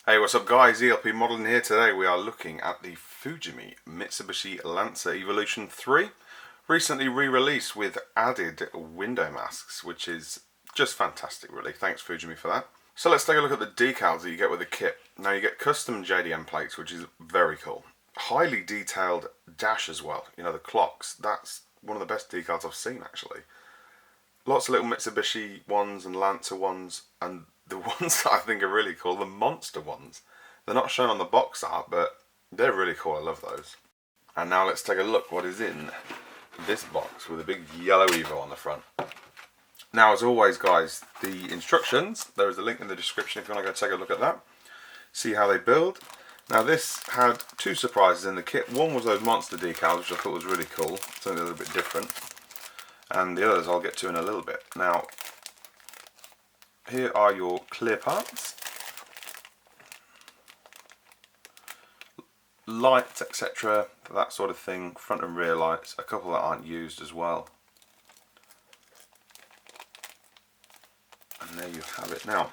Hey, what's up guys, ELP Modelling here. Today we are looking at the Fujimi Mitsubishi Lancer Evolution 3, recently re-released with added window masks, which is just fantastic really. Thanks Fujimi for that. So let's take a look at the decals that you get with the kit. Now you get custom JDM plates, which is very cool. Highly detailed dash as well, you know, the clocks. That's one of the best decals I've seen actually. Lots of little Mitsubishi ones and Lancer ones, and the ones that I think are really cool, the monster ones. They're not shown on the box art, but they're really cool. I love those. And now let's take a look what is in this box with a big yellow Evo on the front. Now, as always, guys, the instructions, there is a link in the description if you want to go take a look at that. See how they build. Now, this had two surprises in the kit. One was those monster decals, which I thought was really cool, something a little bit different. And the others I'll get to in a little bit. Now, here are your clear parts, lights, etc., that sort of thing, front and rear lights, a couple that aren't used as well. And there you have it. Now,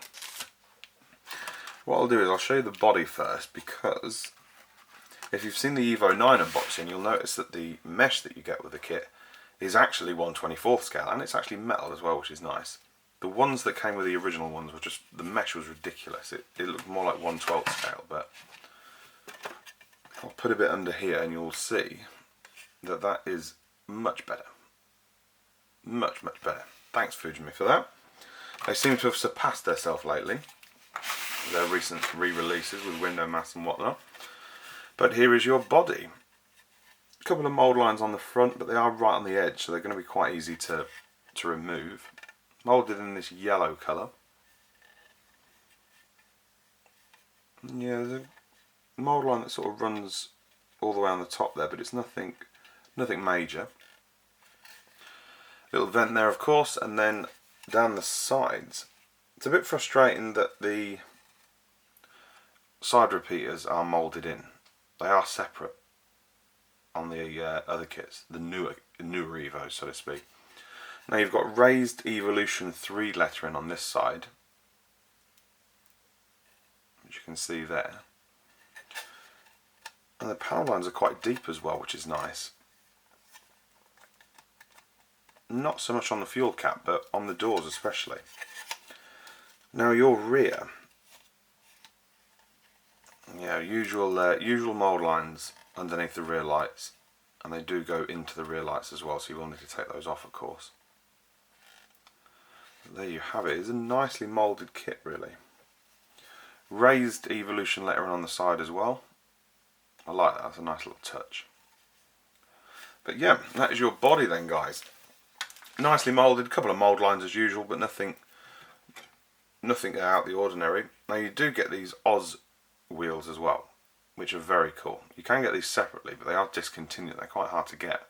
what I'll do is I'll show you the body first, because if you've seen the Evo 9 unboxing, you'll notice that the mesh that you get with the kit is actually 1/24th scale, and it's actually metal as well, which is nice. The ones that came with the original ones were just, the mesh was ridiculous. It looked more like 1/12th scale, but I'll put a bit under here and you'll see that that is much better. Much, much better. Thanks Fujimi for that. They seem to have surpassed themselves lately, their recent re-releases with window masks and whatnot. But here is your body. A couple of mould lines on the front, but they are right on the edge, so they're going to be quite easy to remove. Moulded in this yellow colour. Yeah, there's a mould line that sort of runs all the way on the top there, but it's nothing major. Little vent there of course, and then down the sides. It's a bit frustrating that the side repeaters are moulded in. They are separate on the other kits, the newer Evos, so to speak. Now you've got raised Evolution 3 lettering on this side, which you can see there. And the power lines are quite deep as well, which is nice. Not so much on the fuel cap, but on the doors especially. Now your rear, yeah, usual mould lines underneath the rear lights, and they do go into the rear lights as well, so you will need to take those off of course. But there you have it. It's a nicely moulded kit really. Raised Evolution lettering on the side as well. I like that, that's a nice little touch. But yeah, that is your body then guys. Nicely moulded, a couple of mould lines as usual, but nothing out of the ordinary. Now you do get these Oz wheels as well, which are very cool. You can get these separately, but they are discontinued, they're quite hard to get.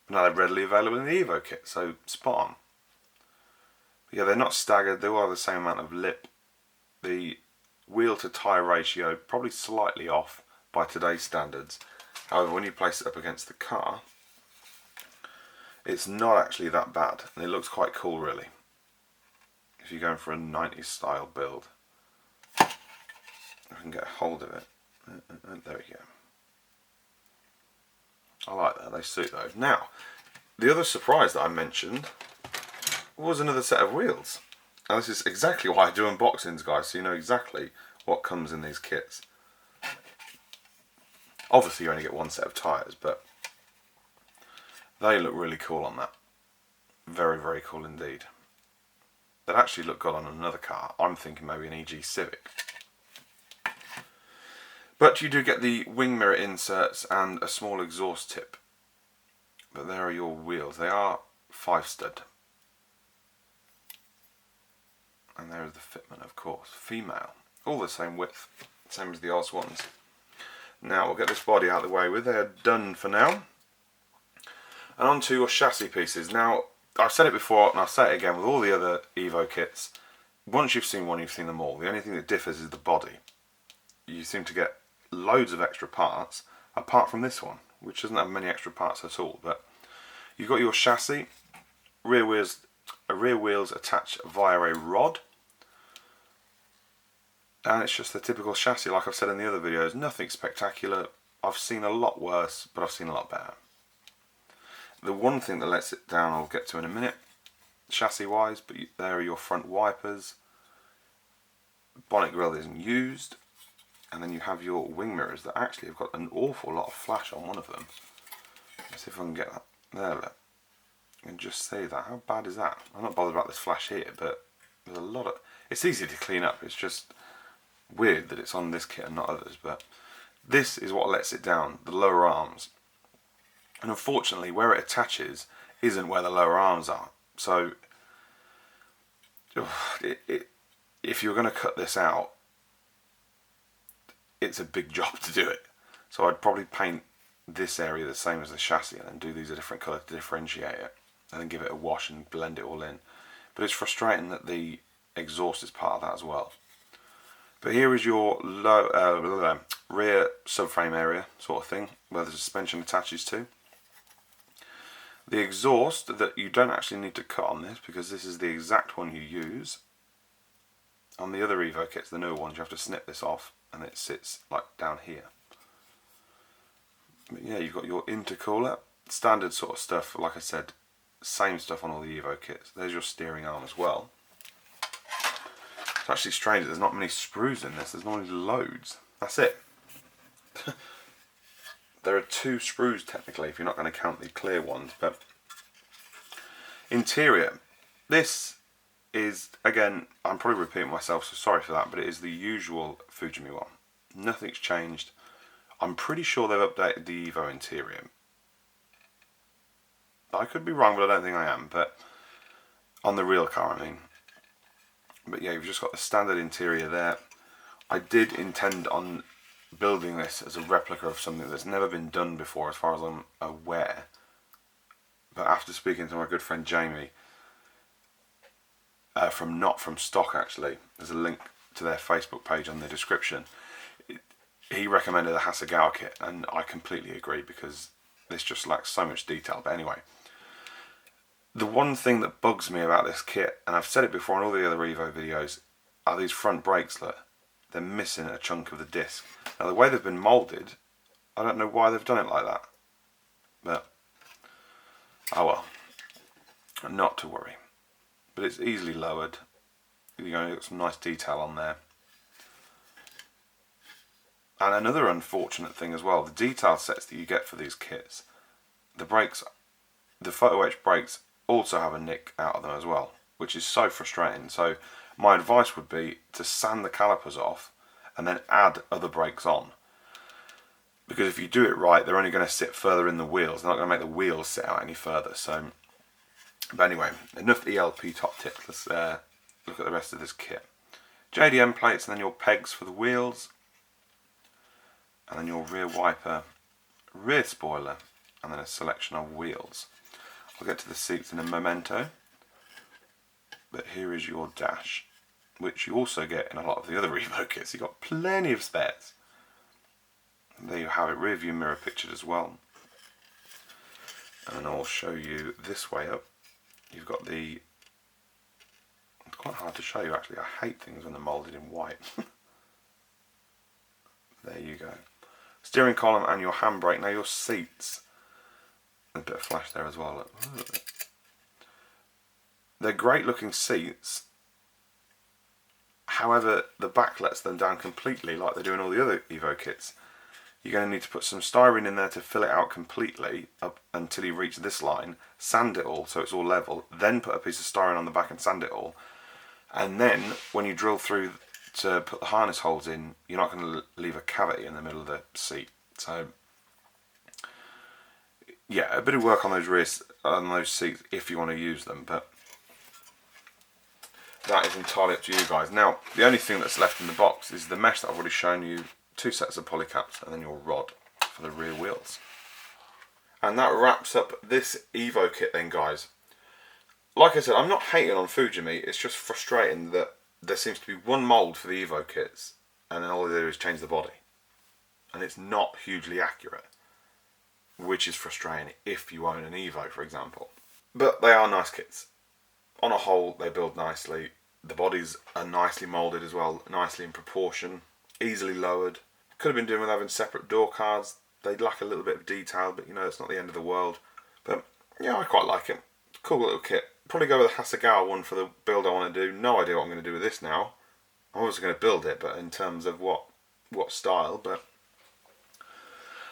But now they're readily available in the Evo kit, so spot on. But yeah, they're not staggered, they all have the same amount of lip. The wheel to tyre ratio, probably slightly off by today's standards. However, when you place it up against the car, it's not actually that bad, and it looks quite cool really. If you're going for a 90s style build. I can get a hold of it. There we go. I like that, they suit those. Now, the other surprise that I mentioned was another set of wheels. And this is exactly why I do unboxings guys, so you know exactly what comes in these kits. Obviously you only get one set of tyres, but they look really cool on that. Very, very cool indeed. They'd actually look good on another car. I'm thinking maybe an EG Civic. But you do get the wing mirror inserts and a small exhaust tip. But there are your wheels. They are 5-stud. And there is the fitment of course. Female. All the same width. Same as the Oz ones. Now we'll get this body out of the way with. They are done for now. And on to your chassis pieces. Now, I've said it before and I'll say it again with all the other Evo kits. Once you've seen one, you've seen them all. The only thing that differs is the body. You seem to get loads of extra parts, apart from this one, which doesn't have many extra parts at all. But you've got your chassis, rear wheels attached via a rod. And it's just the typical chassis, like I've said in the other videos, nothing spectacular. I've seen a lot worse, but I've seen a lot better. The one thing that lets it down I'll get to in a minute, chassis wise, but there are your front wipers. Bonnet grille isn't used, and then you have your wing mirrors that actually have got an awful lot of flash on one of them. Let's see if I can get that there, look. And just see that. How bad is that? I'm not bothered about this flash here, but there's a lot of... It's easy to clean up, it's just weird that it's on this kit and not others, but this is what lets it down, the lower arms. And unfortunately, where it attaches isn't where the lower arms are. So, if you're going to cut this out, it's a big job to do it. So I'd probably paint this area the same as the chassis and then do these a different colour to differentiate it, and then give it a wash and blend it all in. But it's frustrating that the exhaust is part of that as well. But here is your rear subframe area sort of thing, where the suspension attaches to. The exhaust that you don't actually need to cut on this, because this is the exact one you use. On the other Evo kits, the newer ones, you have to snip this off and it sits like down here. But yeah, you've got your intercooler, standard sort of stuff, like I said, same stuff on all the Evo kits. There's your steering arm as well. It's actually strange that there's not many sprues in this, there's normally loads. That's it. There are 2 sprues technically, if you're not going to count the clear ones, but interior, this is, again, I'm probably repeating myself, so sorry for that, but it is the usual Fujimi one. Nothing's changed. I'm pretty sure they've updated the Evo interior. I could be wrong, but I don't think I am, but on the real car, I mean. But yeah, you've just got the standard interior there. I did intend on building this as a replica of something that's never been done before, as far as I'm aware. But after speaking to my good friend Jamie, from Not From Stock actually, there's a link to their Facebook page on the description. He recommended the Hasegawa kit, and I completely agree, because this just lacks so much detail. But anyway, the one thing that bugs me about this kit, and I've said it before in all the other Evo videos, are these front brakes. Look, they're missing a chunk of the disc. Now the way they've been moulded, I don't know why they've done it like that, but oh well, not to worry. But it's easily lowered. You've got some nice detail on there. And another unfortunate thing as well, the detail sets that you get for these kits, the brakes, the photo etch brakes also have a nick out of them as well, which is so frustrating. So my advice would be to sand the calipers off and then add other brakes on. Because if you do it right, they're only going to sit further in the wheels. They're not going to make the wheels sit out any further. So, but anyway, enough ELP top tips. Let's look at the rest of this kit. JDM plates, and then your pegs for the wheels, and then your rear wiper, rear spoiler, and then a selection of wheels. I'll get to the seats in a memento, but here is your dash, which you also get in a lot of the other Evo kits. You've got plenty of spares. And there you have it, rear view mirror pictured as well. And I'll show you this way up. You've got the, it's quite hard to show you actually, I hate things when they're moulded in white. There you go. Steering column and your handbrake. Now your seats, a bit of flash there as well. Look. They're great looking seats. However, the back lets them down completely like they do in all the other Evo kits. You're going to need to put some styrene in there to fill it out completely up until you reach this line, sand it all so it's all level, then put a piece of styrene on the back and sand it all, and then when you drill through to put the harness holes in, you're not going to leave a cavity in the middle of the seat. So yeah, a bit of work on those seats if you want to use them, but that is entirely up to you guys. Now, the only thing that's left in the box is the mesh that I've already shown you, 2 sets of polycaps, and then your rod for the rear wheels. And that wraps up this Evo kit then, guys. Like I said, I'm not hating on Fujimi, it's just frustrating that there seems to be one mould for the Evo kits, and then all they do is change the body. And it's not hugely accurate, which is frustrating if you own an Evo, for example. But they are nice kits. On a whole, they build nicely. The bodies are nicely moulded as well, nicely in proportion, easily lowered. Could have been doing with having separate door cards. They lack a little bit of detail, but you know, it's not the end of the world. But yeah, I quite like it. Cool little kit. Probably go with the Hasegawa one for the build I want to do. No idea what I'm going to do with this now. I'm obviously going to build it, but in terms of what style, but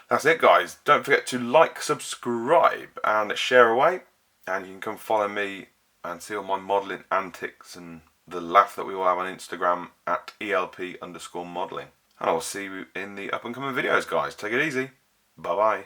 that's it, guys. Don't forget to like, subscribe and share away, and you can come follow me and see all my modelling antics and the laugh that we all have on Instagram at ELP_modelling. And I'll see you in the up and coming videos, guys. Take it easy. Bye bye.